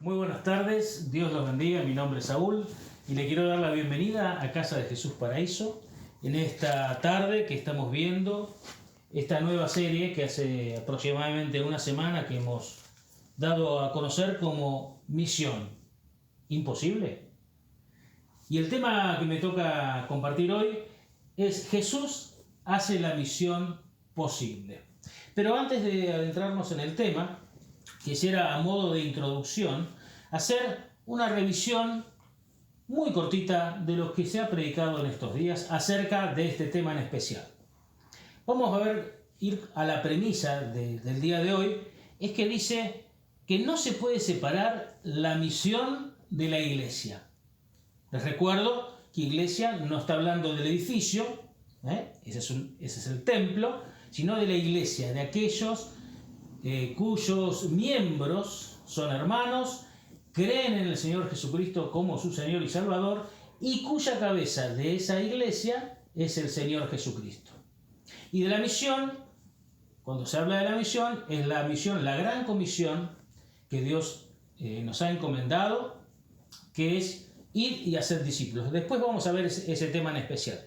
Muy buenas tardes, Dios los bendiga, mi nombre es Saúl y le quiero dar la bienvenida a Casa de Jesús Paraíso en esta tarde que estamos viendo esta nueva serie que hace aproximadamente una semana que hemos dado a conocer como Misión Imposible. Y el tema que me toca compartir hoy es Jesús hace la misión posible. Pero antes de adentrarnos en el tema, quisiera a modo de introducción hacer una revisión muy cortita de lo que se ha predicado en estos días acerca de este tema en especial. Vamos a ir a la premisa del día de hoy, es que dice que no se puede separar la misión de la iglesia. Les recuerdo que iglesia no está hablando del edificio, ese es el templo, sino de la iglesia, de aquellos cuyos miembros son hermanos, creen en el Señor Jesucristo como su Señor y Salvador, y cuya cabeza de esa iglesia es el Señor Jesucristo. Y de la misión, cuando se habla de la misión, es la misión, la gran comisión que Dios nos ha encomendado, que es ir y hacer discípulos. Después vamos a ver ese tema en especial.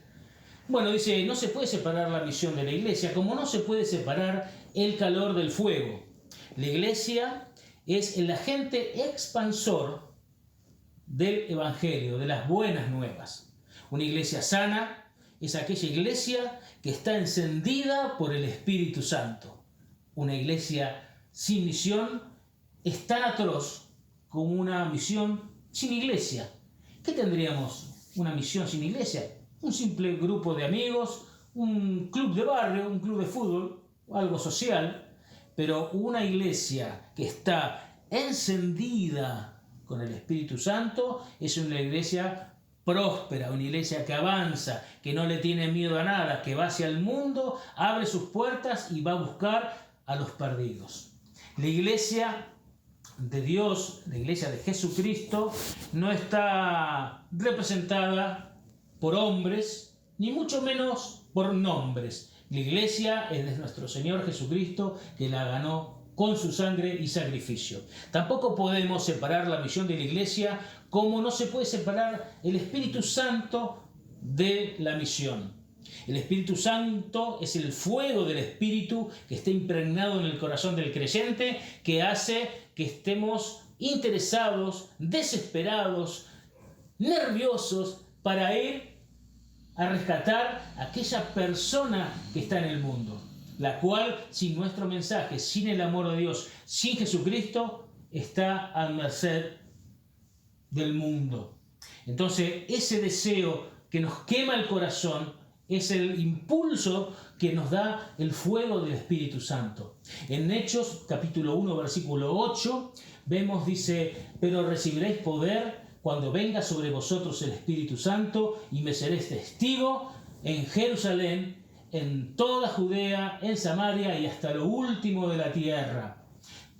Bueno, dice, no se puede separar la misión de la iglesia, como no se puede separar el calor del fuego. La iglesia es el agente expansor del evangelio, de las buenas nuevas. Una iglesia sana es aquella iglesia que está encendida por el Espíritu Santo. Una iglesia sin misión es tan atroz como una misión sin iglesia. ¿Qué tendríamos una misión sin iglesia? Un simple grupo de amigos, un club de barrio, un club de fútbol, algo social, pero una iglesia que está encendida con el Espíritu Santo es una iglesia próspera, una iglesia que avanza, que no le tiene miedo a nada, que va hacia el mundo, abre sus puertas y va a buscar a los perdidos. La iglesia de Dios, la iglesia de Jesucristo, no está representada por hombres, ni mucho menos por nombres. La iglesia es de nuestro Señor Jesucristo, que la ganó con su sangre y sacrificio. Tampoco podemos separar la misión de la iglesia, como no se puede separar el Espíritu Santo de la misión. El Espíritu Santo es el fuego del Espíritu que está impregnado en el corazón del creyente, que hace que estemos interesados, desesperados, nerviosos para ir a rescatar a aquella persona que está en el mundo, la cual, sin nuestro mensaje, sin el amor de Dios, sin Jesucristo, está a merced del mundo. Entonces, ese deseo que nos quema el corazón es el impulso que nos da el fuego del Espíritu Santo. En Hechos, capítulo 1, versículo 8, vemos, dice, pero recibiréis poder cuando venga sobre vosotros el Espíritu Santo, y me seréis testigo en Jerusalén, en toda Judea, en Samaria y hasta lo último de la tierra.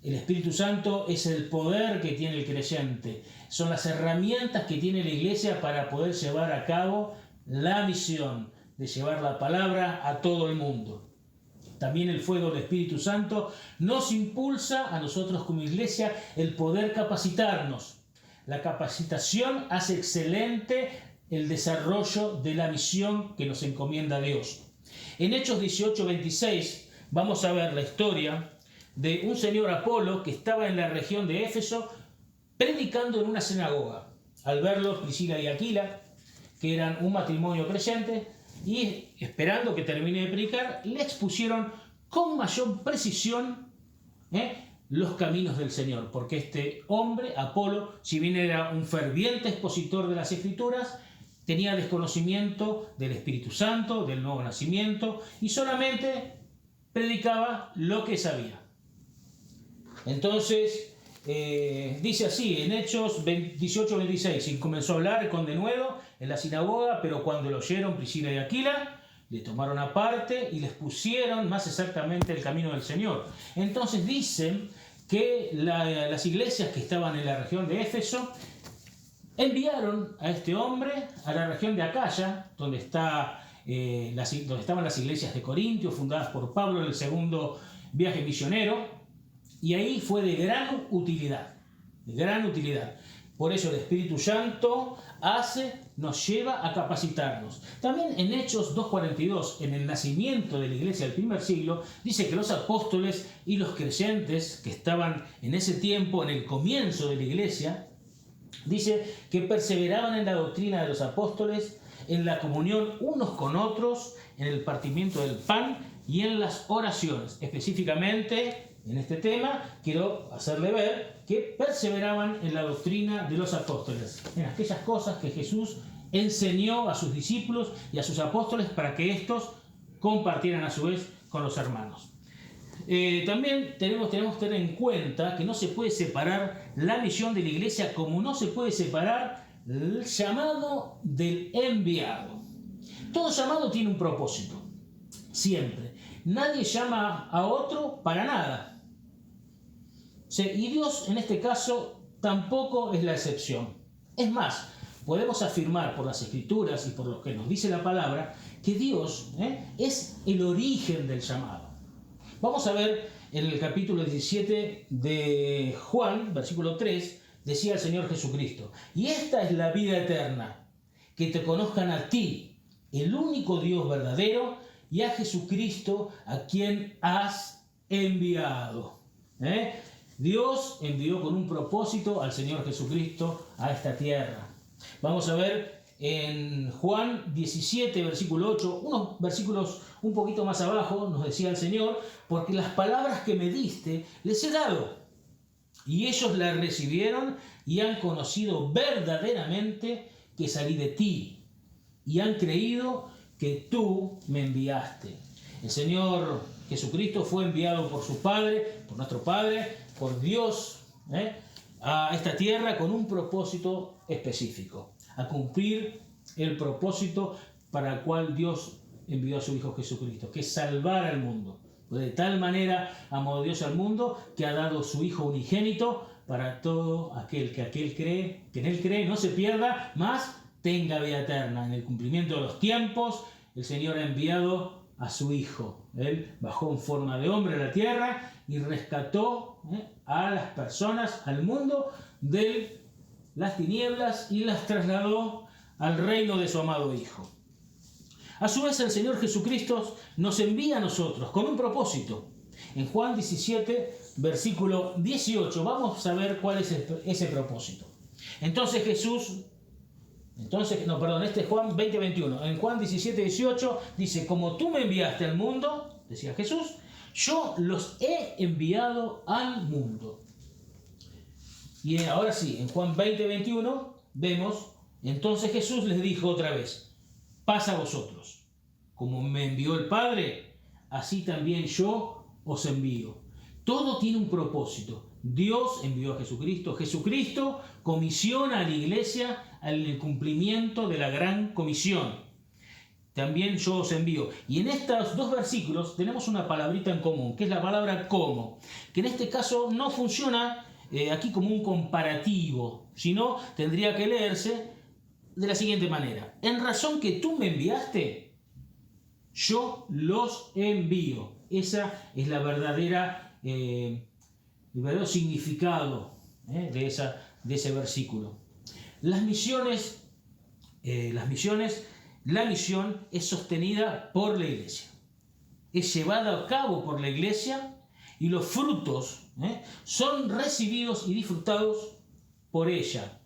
El Espíritu Santo es el poder que tiene el creyente. Son las herramientas que tiene la iglesia para poder llevar a cabo la misión de llevar la palabra a todo el mundo. También el fuego del Espíritu Santo nos impulsa a nosotros como iglesia el poder capacitarnos. La capacitación hace excelente el desarrollo de la misión que nos encomienda Dios. En Hechos 18:26 vamos a ver la historia de un señor Apolo que estaba en la región de Éfeso predicando en una sinagoga. Al verlo, Priscila y Aquila, que eran un matrimonio creyente, y esperando que termine de predicar, le expusieron con mayor precisión los caminos del Señor, porque este hombre, Apolo, si bien era un ferviente expositor de las Escrituras, tenía desconocimiento del Espíritu Santo, del nuevo nacimiento, y solamente predicaba lo que sabía. Entonces, dice así, en Hechos 18:26, y comenzó a hablar con denuedo en la sinagoga, pero cuando lo oyeron Priscila y Aquila, le tomaron aparte y les pusieron más exactamente el camino del Señor. Entonces dicen que las iglesias que estaban en la región de Éfeso enviaron a este hombre a la región de Acaya, donde estaban las iglesias de Corintio, fundadas por Pablo en el segundo viaje misionero, y ahí fue de gran utilidad. de gran utilidad. Por eso el Espíritu Santo nos lleva a capacitarnos. También en Hechos 2:42, en el nacimiento de la iglesia del primer siglo, dice que los apóstoles y los creyentes que estaban en ese tiempo, en el comienzo de la iglesia, dice que perseveraban en la doctrina de los apóstoles, en la comunión unos con otros, en el partimiento del pan y en las oraciones. Específicamente, en este tema, quiero hacerle ver que perseveraban en la doctrina de los apóstoles, en aquellas cosas que Jesús enseñó a sus discípulos y a sus apóstoles para que éstos compartieran a su vez con los hermanos. También tenemos que tener en cuenta que no se puede separar la misión de la iglesia como no se puede separar el llamado del enviado. Todo llamado tiene un propósito, siempre. Nadie llama a otro para nada. Y Dios en este caso tampoco es la excepción. Es más, podemos afirmar por las Escrituras y por lo que nos dice la palabra que Dios es el origen del llamado. Vamos a ver en el capítulo 17 de Juan, versículo 3, decía el Señor Jesucristo: y esta es la vida eterna, que te conozcan a ti, el único Dios verdadero, y a Jesucristo a quien has enviado. Dios envió con un propósito al Señor Jesucristo a esta tierra. Vamos a ver en Juan 17, versículo 8, unos versículos un poquito más abajo, nos decía el Señor: porque las palabras que me diste les he dado, y ellos las recibieron y han conocido verdaderamente que salí de ti, y han creído que tú me enviaste. El Señor Jesucristo fue enviado por su Padre, por nuestro Padre, por Dios, a esta tierra con un propósito específico, a cumplir el propósito para el cual Dios envió a su Hijo Jesucristo, que es salvar al mundo. Pues de tal manera amó Dios al mundo que ha dado su Hijo unigénito para todo aquel que en Él cree, no se pierda, mas tenga vida eterna. En el cumplimiento de los tiempos, el Señor ha enviado a su Hijo. Él bajó en forma de hombre a la tierra y rescató a las personas, al mundo, de las tinieblas y las trasladó al reino de su amado Hijo. A su vez, el Señor Jesucristo nos envía a nosotros con un propósito. En Juan 17, versículo 18, vamos a ver cuál es ese propósito. Este es Juan 20, 21. En Juan 17, 18 dice: como tú me enviaste al mundo, decía Jesús, yo los he enviado al mundo. Y ahora sí, en Juan 20, 21 vemos: entonces Jesús les dijo otra vez: paz a vosotros. Como me envió el Padre, así también yo os envío. Todo tiene un propósito. Dios envió a Jesucristo. Jesucristo comisiona a la iglesia al cumplimiento de la gran comisión. También yo os envío. Y en estos dos versículos tenemos una palabrita en común, que es la palabra como, que en este caso no funciona aquí como un comparativo, sino tendría que leerse de la siguiente manera: en razón que tú me enviaste, yo los envío. Esa es el verdadero significado de ese versículo. La misión es sostenida por la iglesia, es llevada a cabo por la iglesia, y los frutos son recibidos y disfrutados por ella,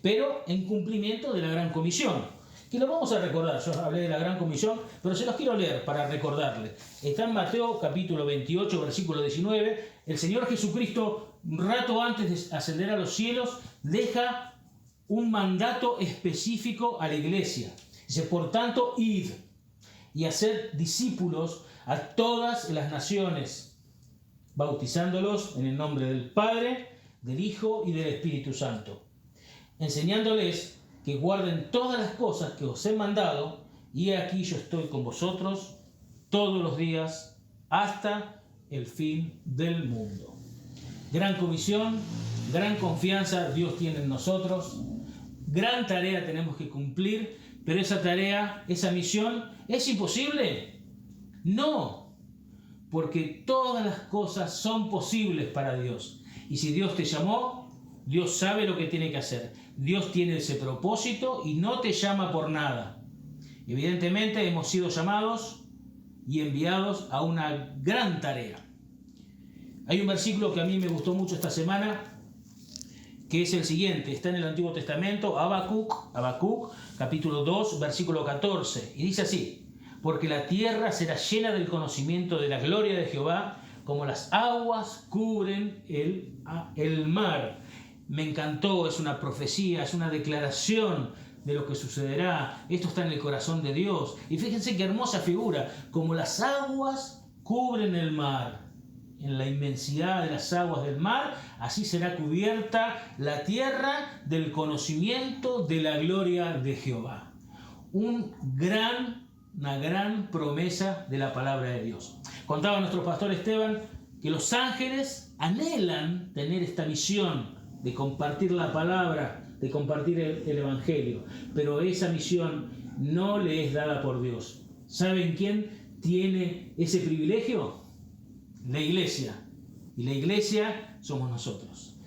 pero en cumplimiento de la gran comisión, que lo vamos a recordar. Yo hablé de la gran comisión, pero se los quiero leer para recordarle. Está en Mateo capítulo 28, versículo 19. El Señor Jesucristo, un rato antes de ascender a los cielos, deja un mandato específico a la iglesia. Dice: por tanto, id y haced discípulos a todas las naciones, bautizándolos en el nombre del Padre, del Hijo y del Espíritu Santo, enseñándoles que guarden todas las cosas que os he mandado, y aquí yo estoy con vosotros todos los días hasta el fin del mundo. Gran comisión, gran confianza Dios tiene en nosotros, gran tarea tenemos que cumplir, pero esa tarea, esa misión, ¿es imposible? No, porque todas las cosas son posibles para Dios. Y si Dios te llamó, Dios sabe lo que tiene que hacer. Dios tiene ese propósito y no te llama por nada. Evidentemente hemos sido llamados y enviados a una gran tarea. Hay un versículo que a mí me gustó mucho esta semana, que es el siguiente. Está en el Antiguo Testamento, Habacuc, capítulo 2, versículo 14. Y dice así: porque la tierra será llena del conocimiento de la gloria de Jehová, como las aguas cubren el mar. Me encantó, es una profecía, es una declaración de lo que sucederá. Esto está en el corazón de Dios. Y fíjense qué hermosa figura, como las aguas cubren el mar. En la inmensidad de las aguas del mar, así será cubierta la tierra del conocimiento de la gloria de Jehová. Una gran promesa de la palabra de Dios. Contaba nuestro pastor Esteban que los ángeles anhelan tener esta misión de compartir la palabra, de compartir el evangelio, pero esa misión no le es dada por Dios. ¿Saben quién tiene ese privilegio? La iglesia. Y la iglesia somos nosotros.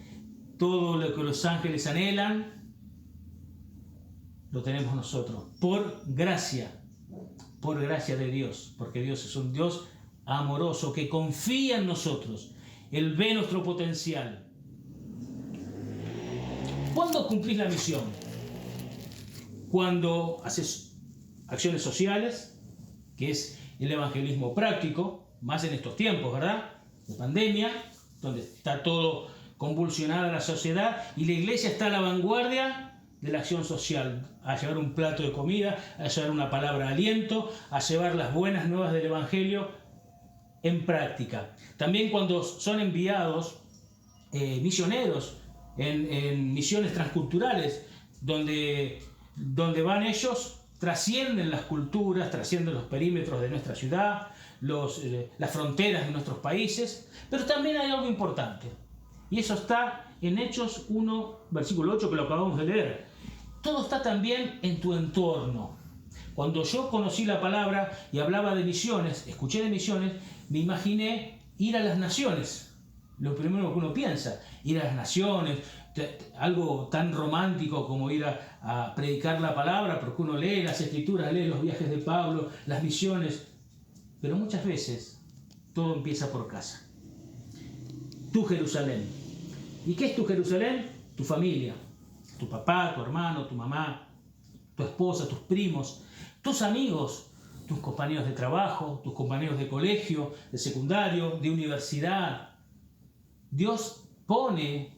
Todo lo que los ángeles anhelan lo tenemos nosotros, por gracia de Dios, porque Dios es un Dios amoroso que confía en nosotros. Él ve nuestro potencial. ¿Cuándo cumplís la misión? Cuando haces acciones sociales, que es el evangelismo práctico, más en estos tiempos, ¿verdad?, de pandemia, donde está todo convulsionada la sociedad y la iglesia está a la vanguardia de la acción social, a llevar un plato de comida, a llevar una palabra de aliento, a llevar las buenas nuevas del evangelio en práctica. También cuando son enviados misioneros en misiones transculturales, donde van ellos, trascienden las culturas, trascienden los perímetros de nuestra ciudad, las fronteras de nuestros países, pero también hay algo importante, y eso está en Hechos 1, versículo 8, que lo acabamos de leer. Todo está también en tu entorno. Cuando yo conocí la palabra y hablaba de misiones, escuché de misiones, me imaginé ir a las naciones. Lo primero que uno piensa, ir a las naciones, algo tan romántico como ir a predicar la palabra, porque uno lee las escrituras, lee los viajes de Pablo, las misiones, pero muchas veces todo empieza por casa. Tu Jerusalén. ¿Y qué es tu Jerusalén? Tu familia, tu papá, tu hermano, tu mamá, tu esposa, tus primos, tus amigos, tus compañeros de trabajo, tus compañeros de colegio, de secundario, de universidad. Dios pone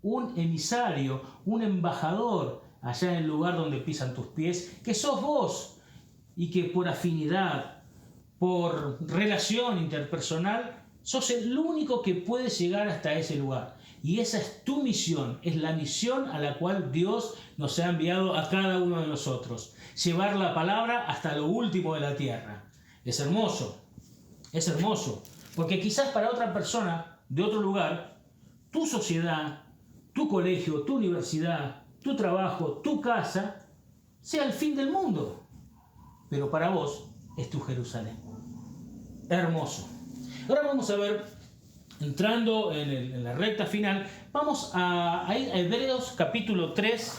un emisario, un embajador allá en el lugar donde pisan tus pies, que sos vos, y que por afinidad, por relación interpersonal, sos el único que puede llegar hasta ese lugar. Y esa es tu misión, es la misión a la cual Dios nos ha enviado a cada uno de nosotros. Llevar la palabra hasta lo último de la tierra. Es hermoso, porque quizás para otra persona de otro lugar, tu sociedad, tu colegio, tu universidad, tu trabajo, tu casa, sea el fin del mundo. Pero para vos es tu Jerusalén. Hermoso. Ahora vamos a ver, entrando en la recta final, vamos a ir a Hebreos capítulo 3,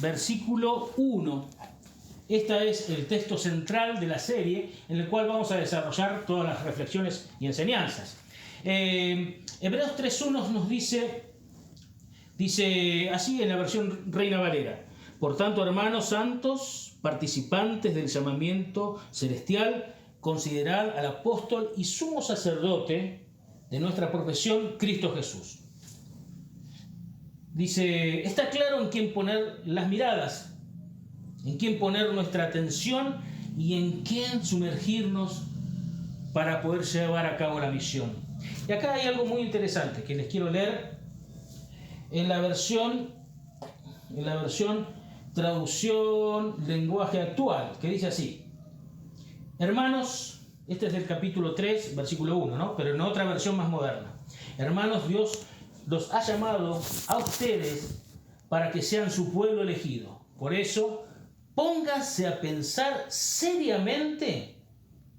versículo 1. Este es el texto central de la serie en el cual vamos a desarrollar todas las reflexiones y enseñanzas. Hebreos 3.1 nos dice así en la versión Reina Valera: por tanto, hermanos santos, participantes del llamamiento celestial, considerad al apóstol y sumo sacerdote de nuestra profesión, Cristo Jesús. Dice, está claro en quién poner las miradas, en quién poner nuestra atención y en quién sumergirnos para poder llevar a cabo la misión. Y acá hay algo muy interesante que les quiero leer en la versión traducción lenguaje actual, que dice así: hermanos, este es del capítulo 3, versículo 1, ¿no? Pero en otra versión más moderna. Hermanos, Dios los ha llamado a ustedes para que sean su pueblo elegido. Por eso, pónganse a pensar seriamente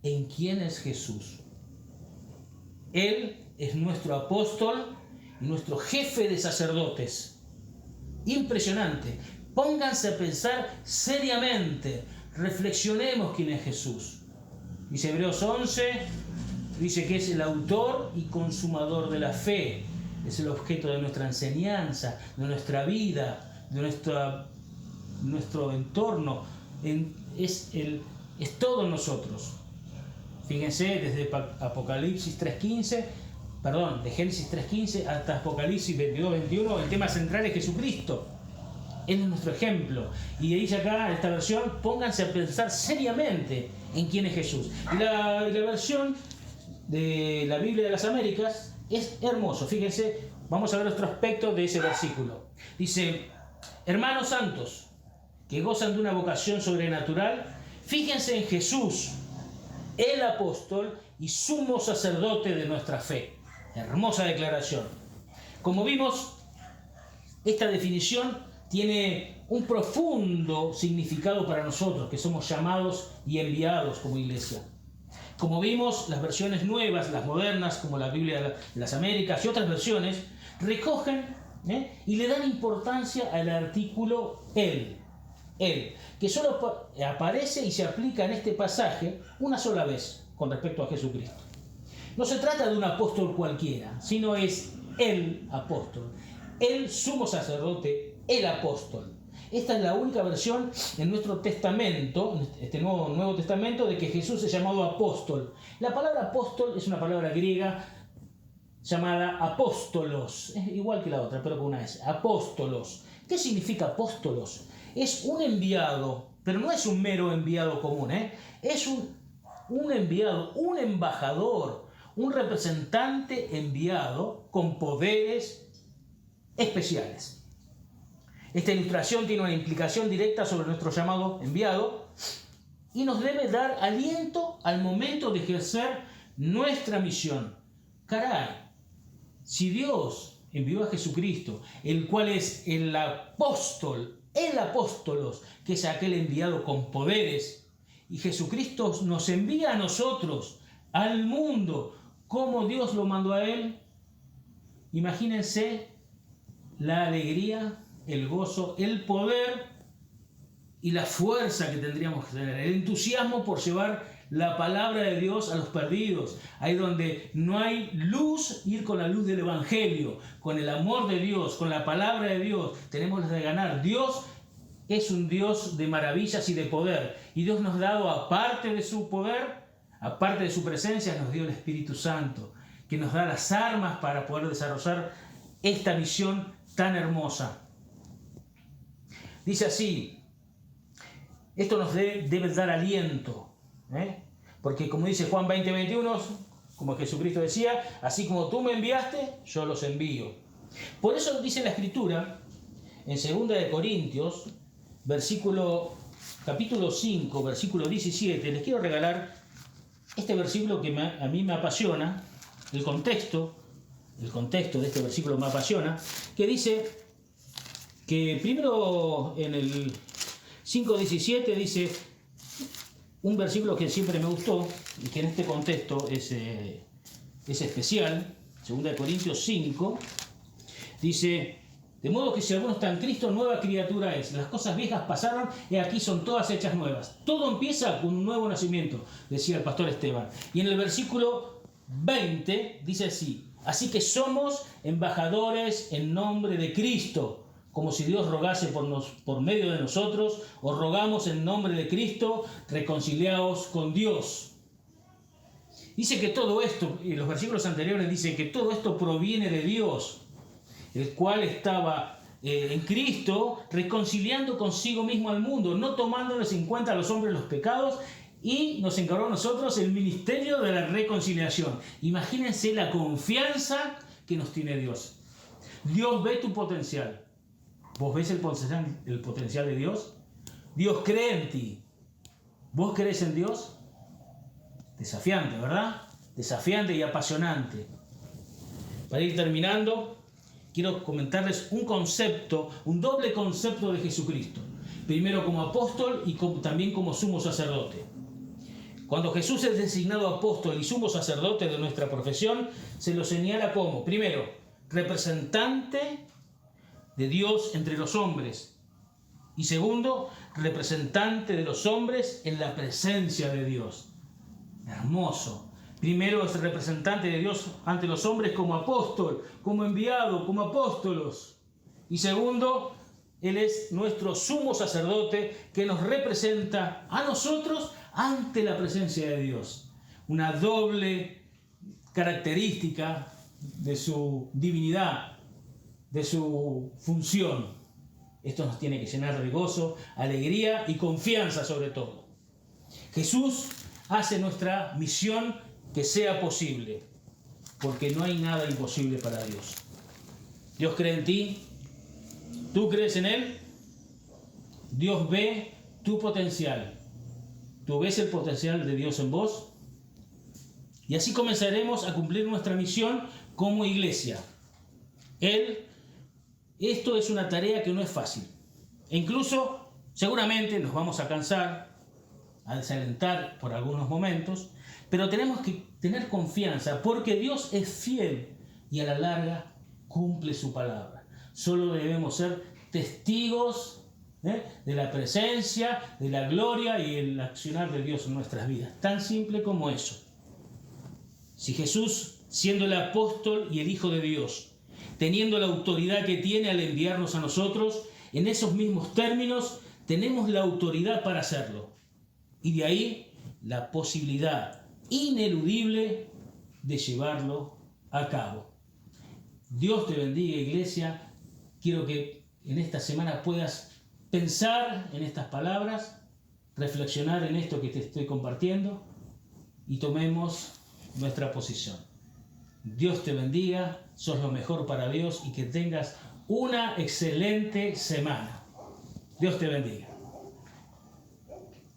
en quién es Jesús. Él es nuestro apóstol, y nuestro jefe de sacerdotes. Impresionante. Pónganse a pensar seriamente. Reflexionemos quién es Jesús. Dice Hebreos 11, dice que es el autor y consumador de la fe. Es el objeto de nuestra enseñanza, de nuestra vida, de nuestro entorno. Es todo nosotros. Fíjense, desde Apocalipsis 3.15, de Génesis 3.15 hasta Apocalipsis 22.21, el tema central es Jesucristo. Él es nuestro ejemplo. Y dice acá, en esta versión, pónganse a pensar seriamente en quién es Jesús. Y la versión de la Biblia de las Américas es hermoso. Fíjense, vamos a ver otro aspecto de ese versículo. Dice, hermanos santos, que gozan de una vocación sobrenatural, fíjense en Jesús, el apóstol y sumo sacerdote de nuestra fe. Hermosa declaración. Como vimos, esta definición tiene un profundo significado para nosotros, que somos llamados y enviados como iglesia. Como vimos, las versiones nuevas, las modernas, como la Biblia de las Américas y otras versiones, recogen y le dan importancia al artículo él, que solo aparece y se aplica en este pasaje una sola vez con respecto a Jesucristo. No se trata de un apóstol cualquiera, sino es el apóstol, el sumo sacerdote, el apóstol. Esta es la única versión en nuestro testamento, en este Nuevo Testamento, de que Jesús es llamado apóstol. La palabra apóstol es una palabra griega llamada apóstolos, es igual que la otra, pero con una S, apóstolos. ¿Qué significa apóstolos? Es un enviado, pero no es un mero enviado común, es un enviado, un embajador, un representante enviado con poderes especiales. Esta ilustración tiene una implicación directa sobre nuestro llamado enviado y nos debe dar aliento al momento de ejercer nuestra misión. Caray, si Dios envió a Jesucristo, el cual es el apóstol, el apóstolos, que es aquel enviado con poderes, y Jesucristo nos envía a nosotros, al mundo, como Dios lo mandó a él, imagínense la alegría, el gozo, el poder y la fuerza que tendríamos que tener, el entusiasmo por llevar la palabra de Dios a los perdidos. Ahí donde no hay luz, ir con la luz del Evangelio, con el amor de Dios, con la palabra de Dios, tenemos las de ganar. Dios es un Dios de maravillas y de poder, y Dios nos ha dado, aparte de su poder, aparte de su presencia, nos dio el Espíritu Santo, que nos da las armas para poder desarrollar esta misión tan hermosa. Dice así, esto nos debe dar aliento, porque como dice Juan 20:21, como Jesucristo decía, así como tú me enviaste, yo los envío. Por eso dice la Escritura, en 2 de Corintios, capítulo 5, versículo 17, les quiero regalar este versículo que a mí me apasiona, el contexto de este versículo me apasiona, que dice que primero en el 5:17 dice un versículo que siempre me gustó y que en este contexto es especial. 2 de Corintios 5 dice, de modo que si alguno está en Cristo, nueva criatura es. Las cosas viejas pasaron y aquí son todas hechas nuevas. Todo empieza con un nuevo nacimiento, decía el pastor Esteban. Y en el versículo 20 dice así, así que somos embajadores en nombre de Cristo, como si Dios rogase por medio de nosotros, os rogamos en nombre de Cristo, reconciliaos con Dios. Dice que todo esto, y los versículos anteriores dicen que todo esto proviene de Dios, el cual estaba en Cristo reconciliando consigo mismo al mundo, no tomándoles en cuenta a los hombres los pecados, y nos encargó a nosotros el ministerio de la reconciliación. Imagínense la confianza que nos tiene Dios. Dios ve tu potencial. ¿Vos ves el potencial de Dios? Dios cree en ti. ¿Vos crees en Dios? Desafiante, ¿verdad? Desafiante y apasionante. Para ir terminando, quiero comentarles un doble concepto de Jesucristo. Primero como apóstol y también como sumo sacerdote. Cuando Jesús es designado apóstol y sumo sacerdote de nuestra profesión, se lo señala como, primero, representante de Dios entre los hombres. Y segundo, representante de los hombres en la presencia de Dios. Hermoso. Primero es representante de Dios ante los hombres como apóstol, como enviado, como apóstolos. Y segundo, Él es nuestro sumo sacerdote que nos representa a nosotros ante la presencia de Dios. Una doble característica de su divinidad, de su función. Esto nos tiene que llenar de gozo, alegría y confianza sobre todo. Jesús hace nuestra misión que sea posible, porque no hay nada imposible para Dios. Dios cree en ti, tú crees en Él, Dios ve tu potencial. ¿Tú ves el potencial de Dios en vos? Y así comenzaremos a cumplir nuestra misión como iglesia. Esto es una tarea que no es fácil. E incluso, seguramente nos vamos a cansar, a desalentar por algunos momentos, pero tenemos que tener confianza porque Dios es fiel y a la larga cumple su palabra. Solo debemos ser testigos de la presencia, de la gloria y el accionar de Dios en nuestras vidas. Tan simple como eso. Si Jesús, siendo el apóstol y el Hijo de Dios, teniendo la autoridad que tiene al enviarnos a nosotros, en esos mismos términos tenemos la autoridad para hacerlo. Y de ahí la posibilidad ineludible de llevarlo a cabo. Dios te bendiga, iglesia. Quiero que en esta semana puedas pensar en estas palabras, reflexionar en esto que te estoy compartiendo y tomemos nuestra posición. Dios te bendiga, sos lo mejor para Dios y que tengas una excelente semana. Dios te bendiga.